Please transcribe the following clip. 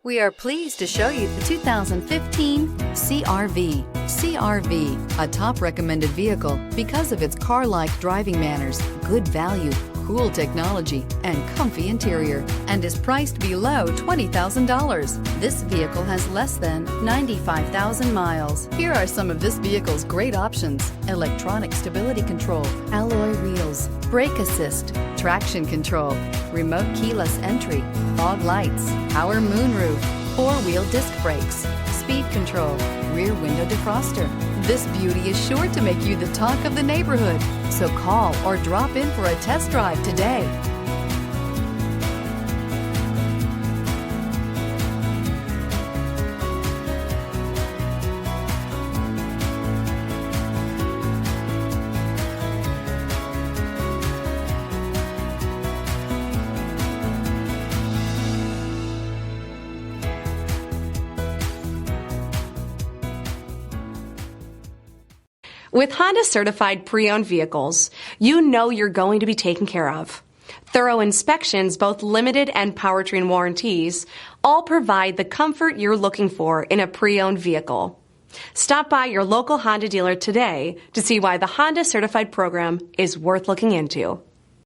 We are pleased to show you the 2015 CR-V. CR-V, a top recommended vehicle because of its car-like driving manners, good value, cool technology, and comfy interior, and is priced below $20,000. This vehicle has less than 95,000 miles. Here are some of this vehicle's great options: electronic stability control, alloy wheels, brake assist, traction control, remote keyless entry, fog lights, power moonroof, four-wheel disc brakes, speed control, rear window defroster. This beauty is sure to make you the talk of the neighborhood. So call or drop in for a test drive today. With Honda certified pre-owned vehicles, you know you're going to be taken care of. Thorough inspections, both limited and powertrain warranties, all provide the comfort you're looking for in a pre-owned vehicle. Stop by your local Honda dealer today to see why the Honda certified program is worth looking into.